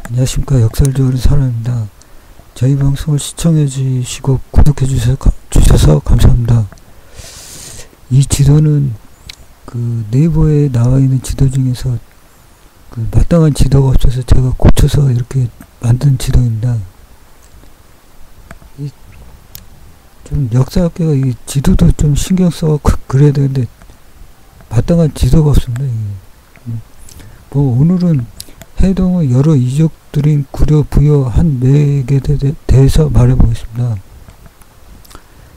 안녕하십니까. 역사를 좋아하는 사람입니다. 저희 방송을 시청해 주시고 구독해 주셔서 감사합니다. 이 지도는 그 네이버에 나와 있는 지도 중에서 그 마땅한 지도가 없어서 제가 고쳐서 이렇게 만든 지도입니다. 좀 역사학계가 이 지도도 좀 신경 써 그래야 되는데 마땅한 지도가 없습니다. 뭐 오늘은 해동의 여러 이족들인 구려, 부여, 한맥에 대해서 말해보겠습니다.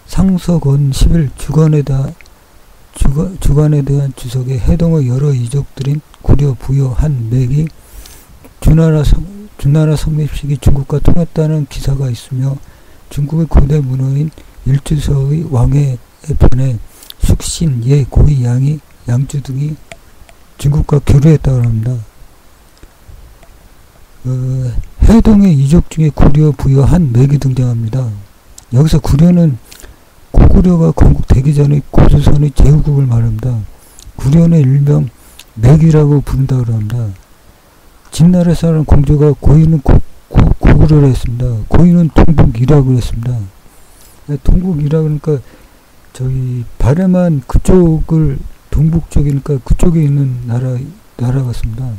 상서건 11 주간에 대한 주석에 해동의 여러 이족들인 구려, 부여, 한맥이 주나라 성립 시기 중국과 통했다는 기사가 있으며 중국의 고대 문호인 일주서의 왕의 편에 숙신, 예, 고이, 양이, 양주 등이 중국과 교류했다고 합니다. 해동의 이족 중에 구려, 부여, 한맥이 등장합니다. 여기서 구려는 고구려가 건국되기 전에 고조선의 제후국을 말합니다. 구려는 일명 맥이라고 부른다고 합니다. 진나라 사람 공조가 고인은 고구려를 했습니다. 고인은 동북이라고 했습니다. 동북이라 그러니까 저기 바레만 그쪽을 동북 쪽이니까 그쪽에 있는 나라 같습니다.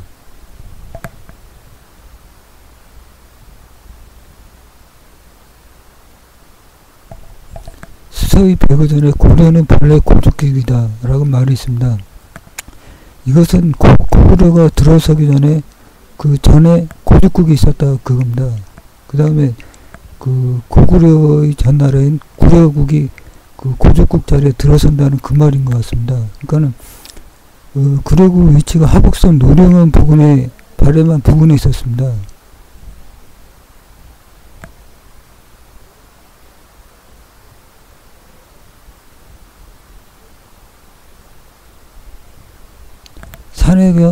수서의 백어전에 고려는 본래 고족국이다 라고 말이 있습니다. 이것은 고구려가 들어서기 전에 그 전에 고족국이 있었다 그겁니다. 그 다음에 그 고구려의 전나라인 구려국이 그 고족국 자리에 들어선다는 그 말인 것 같습니다. 그러니까는 구려국 위치가 하북선 노령원 부근에 바레만 부근에 있었습니다.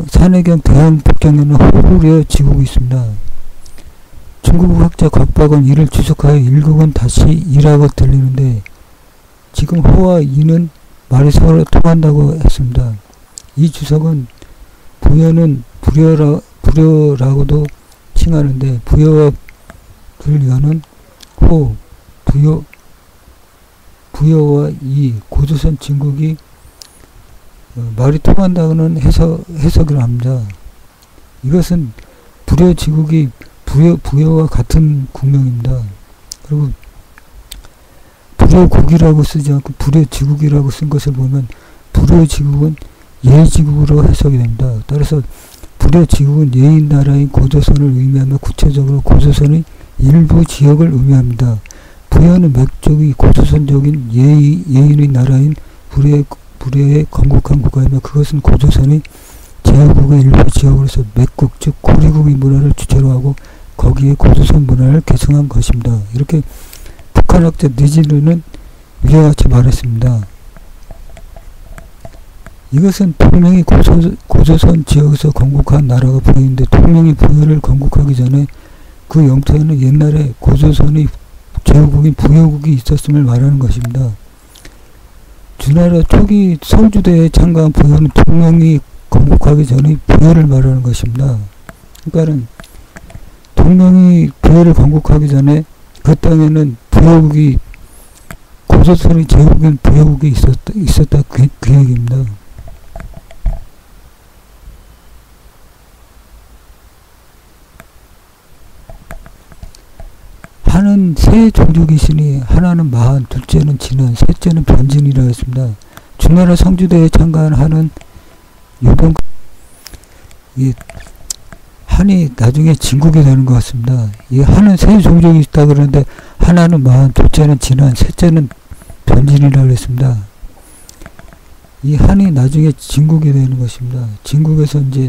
산해경 대한 북경에는 호구려 지국이 있습니다. 중국 학자 곽박은 이를 주석하여 일국은 다시 이라고 들리는데 지금 호와 이는 말이 서로 통한다고 했습니다. 이 주석은 부여는 불여라고도 칭하는데 부여와 불여는 호, 부여와 이 고조선 진국이 말이 통한다는 해석을 합니다. 이것은 불여 지국이 부여와 같은 국명입니다. 그리고 불여국이라고 쓰지 않고 불여지국이라고 쓴 것을 보면 불여지국은 예지국으로 해석이 됩니다. 따라서 불여지국은 예인 나라인 고조선을 의미하며 구체적으로 고조선의 일부 지역을 의미합니다. 부여는 맥족이 고조선적인 예인의 나라인 불여에 건국한 국가이며 그것은 고조선의 제후국의 일부 지역으로서 맥국 즉 고리국의 문화를 주체로 하고 거기에 고조선 문화를 계승한 것입니다. 이렇게 북한학자 니지르는 위와 같이 말했습니다. 이것은 동명이 고조선 지역에서 건국한 나라가 부여인데 동명이 부여를 건국하기 전에 그 영토에는 옛날에 고조선의 제후국인 부여국이 있었음을 말하는 것입니다. 주나라 초기 성주대에 참가한 부여는 동명이 건국하기 전에 부여를 말하는 것입니다. 그러니까는 동명이 부여를 건국하기 전에 그 땅에는 부여국이 고조선의 제후국인 부여국이 있었다 그 얘기입니다. 하는 세 종족이 있으니 하나는 마한, 둘째는 진한, 셋째는 변진이라 했습니다. 주나라 성주대에 참가한 하는 요번 한이 나중에 진국이 되는 것 같습니다. 이 한은 세 종족이 있다 그러는데 하나는 마한, 둘째는 진한, 셋째는 변진이라고 했습니다. 이 한이 나중에 진국이 되는 것입니다. 진국에서 이제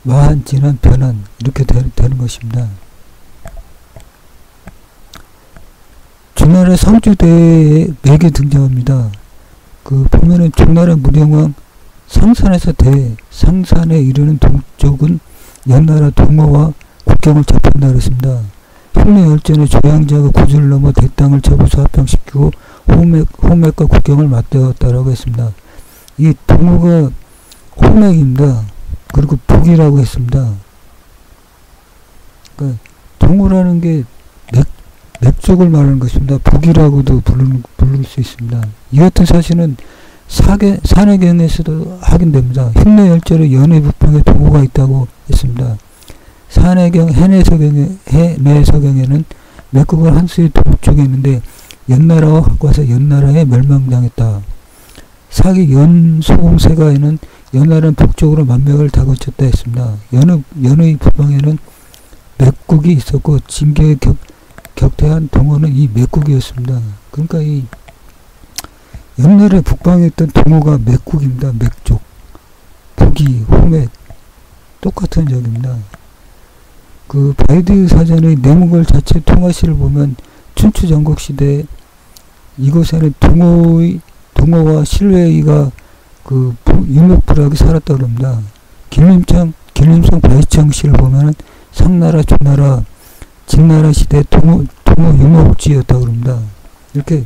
마한, 진한, 변한 이렇게 되는 것입니다. 주나라 성주대에 맥이 등장합니다. 그 보면은 주나라 무령왕 상산에서 상산에 이르는 동쪽은 연나라 동어와 국경을 접한다 그랬습니다. 흉내열전에 조양자가 구주를 넘어 대땅을 쳐부수 합병시키고 호맥과 국경을 맞대었다라고 했습니다. 이 동어가 호맥입니다. 그리고 북이라고 했습니다. 그러니까 동호라는 게 맥족을 말하는 것입니다. 북이라고도 부를 수 있습니다. 이 같은 사실은 산해경에서도 확인됩니다. 흉내열제로 연해북방에 동호가 있다고 했습니다. 산해경 해내서경에는 맥국을 한수의 동쪽에 있는데 연나라와 갖고와서 연나라에 멸망당했다. 사기 연소공세가에는 연나라는 북쪽으로 만명을 다 거쳤다 했습니다. 연의 북방에는 맥국이 있었고 진격에 격퇴한 동호는 이 맥국이었습니다. 그러니까 이 연나라 북방에 있던 동호가 맥국입니다. 맥족, 북이, 호맥 똑같은 적입니다. 그 바이드 사전의 내몽골 자체 통화시를 보면 춘추 전국시대에 이곳에는 동호와 신뢰이가 그 유목불하게 살았다 그럽니다. 길림성 바이청시를 보면은 상나라, 조나라, 진나라 시대 동호 유목지였다 그럽니다. 이렇게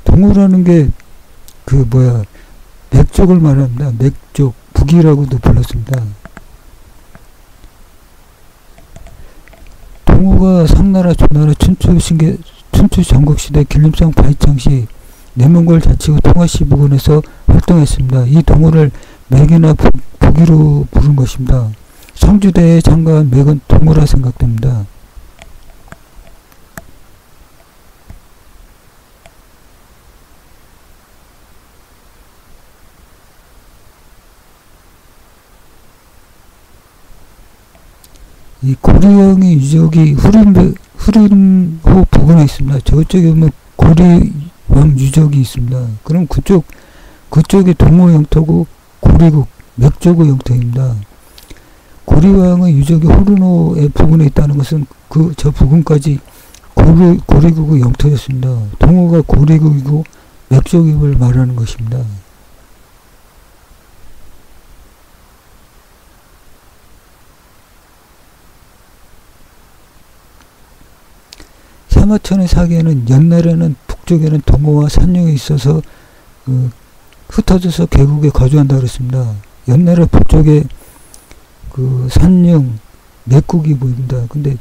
동호라는 게 맥족을 말합니다. 맥족, 북이라고도 불렀습니다. 동호가 상나라, 조나라, 춘추 전국시대 길림성 바이청시 내몽골 자치구 통화시 부근에서 활동했습니다. 이 동호를 맥이나 북이로 부른 것입니다. 성주대에 참가한 맥은 동호라 생각됩니다. 이 고려형의 유적이 흐름호 부근에 있습니다. 저쪽에 보면 고려왕 유적이 있습니다. 그럼 그쪽이 동호 영토고 고리국, 맥조구 영토입니다. 고려왕의 유적이 흐름호의 부근에 있다는 것은 저 부근까지 고리국의 영토였습니다. 동호가 고리국이고 맥조국을 말하는 것입니다. 사마천의 사기에는 옛날에는 북쪽에는 동호와 산룡이 있어서 흩어져서 계곡에 거주한다 그랬습니다. 옛날에 북쪽에 산룡, 맥국이 보입니다. 근데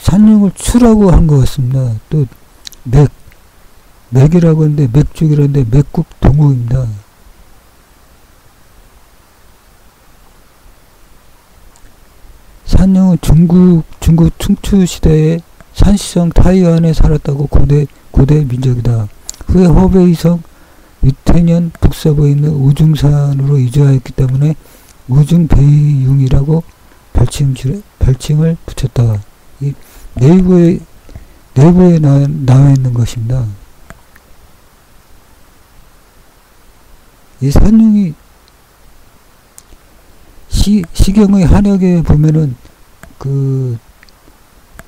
산룡을 추라고 한 것 같습니다. 또 맥이라고 하는데 맥족이라는데 맥국 동호입니다. 산룡은 중국 충추 시대에 산시성 타이완에 살았다고 고대 민족이다. 후에 허베이성 위태년 북서부에 있는 우중산으로 이주하였기 때문에 우중베이융이라고 별칭을 붙였다. 이 네이버에 나와 있는 것입니다. 이 산룡이 시경의 한역에 보면은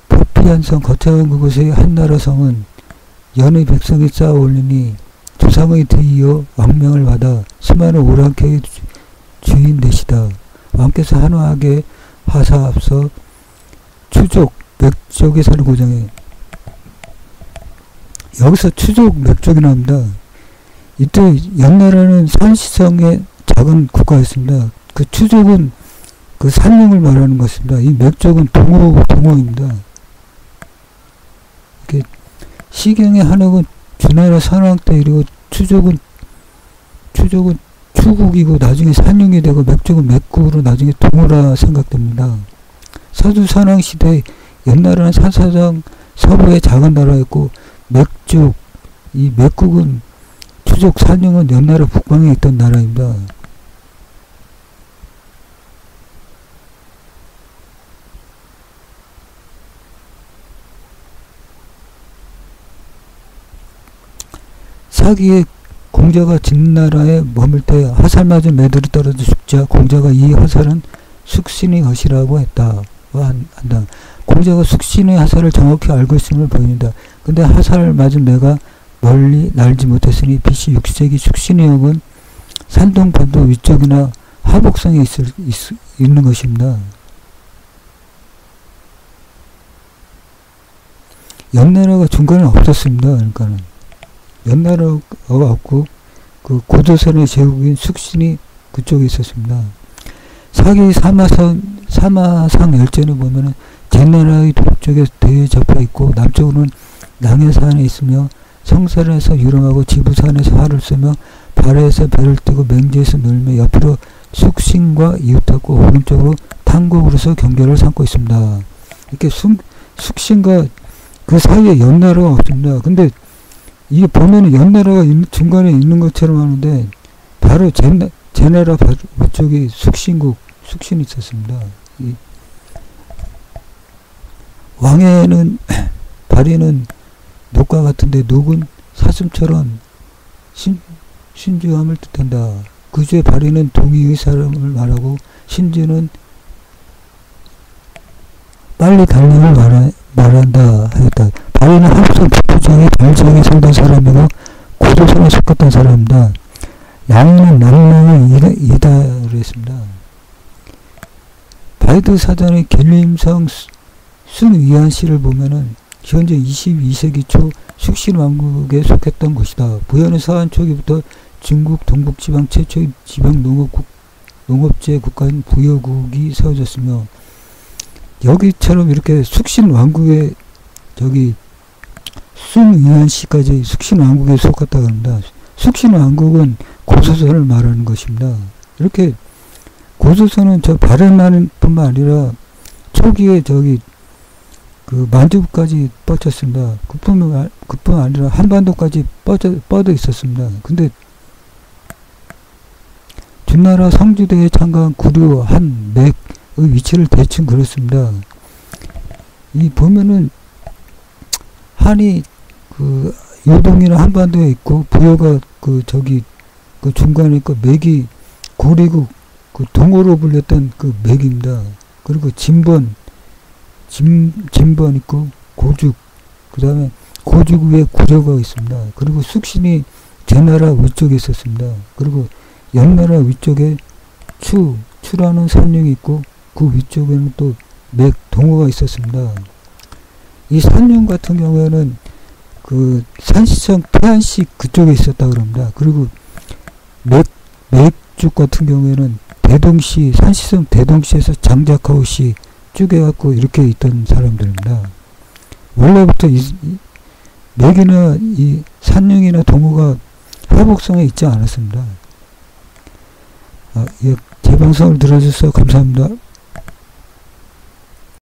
포피안성 거창한 그곳의 한나라 성은 연의 백성이 쌓아 올리니 조상의 뒤이어 왕명을 받아 수많은 오랑캐의 주인 되시다. 왕께서 한화하게 하사 앞서 추족, 맥족에 사는 고장에 여기서 추족, 맥족이 나옵니다. 이때 연나라는 산시성의 작은 국가였습니다. 그 추족은 그 산룡을 말하는 것입니다. 이 맥족은 동호입니다. 시경의 한옥은 주나라 선왕 때 이르고 추족은 추국이고 나중에 산룡이 되고 맥족은 맥국으로 나중에 동호라 생각됩니다. 서주 선왕 시대 옛날에는 산사장 서부의 작은 나라였고 맥족, 이 맥국은 추족, 산룡은 옛날에 북방에 있던 나라입니다. 사기의 공자가 진나라에 머물 때 화살 맞은 매들이 떨어져 죽자 공자가 이 화살은 숙신의 것이라고 한다. 공자가 숙신의 화살을 정확히 알고 있음을 보입니다. 근데 화살 맞은 매가 멀리 날지 못했으니 BC 6세기 숙신의 역은 산동 반도 위쪽이나 하복성에 있는 것입니다. 연나라가 중간에 없었습니다. 그러니까는 연나라가 없고 그 고조선의 제국인 숙신이 그쪽에 있었습니다. 사기 사마상 열전에 보면은 제나라의 동쪽에 대접해 있고 남쪽으로는 낭해산에 있으며 성산에서 유람하고 지부산에서 활을 쏘며 발해에서 배를 뜨고 맹지에서 놀며 옆으로 숙신과 이웃하고 오른쪽으로 탕국으로서 경계를 삼고 있습니다. 이렇게 숙신과 그 사이에 연나라가 없습니다. 근데 이게 보면은 연나라가 중간에 있는 것처럼 하는데 바로 제나라 위쪽이 숙신이 있었습니다. 이 왕에는 발에는 녹과 같은데 녹은 사슴처럼 신주함을 뜻한다. 그주의 발에는 동의의 사람을 말하고 신주는 빨리 달림을 말한다 하였다. 발에는 합성 북부장의 발지역에 살던 사람이고 고조선에 속했던 사람입니다. 양인은 남명을 이다를 했습니다. 바이드 사전의 길림성 순위안시를 보면은 현재 22세기 초 숙신왕국에 속했던 곳이다. 부여는 서한 초기부터 중국 동북지방 최초의 지방 농업제 국가인 부여국이 세워졌으며 여기처럼 이렇게 숙신왕국에 저기 순위안시까지 숙신왕국에 속았다고 합니다. 숙신왕국은 고조선을 말하는 것입니다. 이렇게 고조선은 저 발해만 뿐만 아니라 초기에 저기 그 만주까지 뻗쳤습니다. 그뿐 아니라 한반도까지 뻗어 있었습니다. 근데 준나라 성주대에 참가한 구류 한 맥의 위치를 대충 그렇습니다. 이 보면은 한이 그 요동이나 한반도에 있고 부여가 그 저기 그 중간에 있고 맥이 고리국 그 동호로 불렸던 그 맥입니다. 그리고 진번 있고 고죽, 그 다음에 고죽 위에 구려가 있습니다. 그리고 숙신이 제나라 위쪽에 있었습니다. 그리고 연나라 위쪽에 추라는 산령이 있고 그 위쪽에는 또 맥 동호가 있었습니다. 이 산령 같은 경우에는 그 산시성 태안시 그쪽에 있었다 그럽니다. 그리고 맥쪽 같은 경우에는 대동시 산시성 대동시에서 장작하우시 쪼개갖고 이렇게 있던 사람들입니다. 원래부터 맥이나 이 산령이나 동호가 화복성에 있지 않았습니다. 제 방송을 들어주셔서 감사합니다.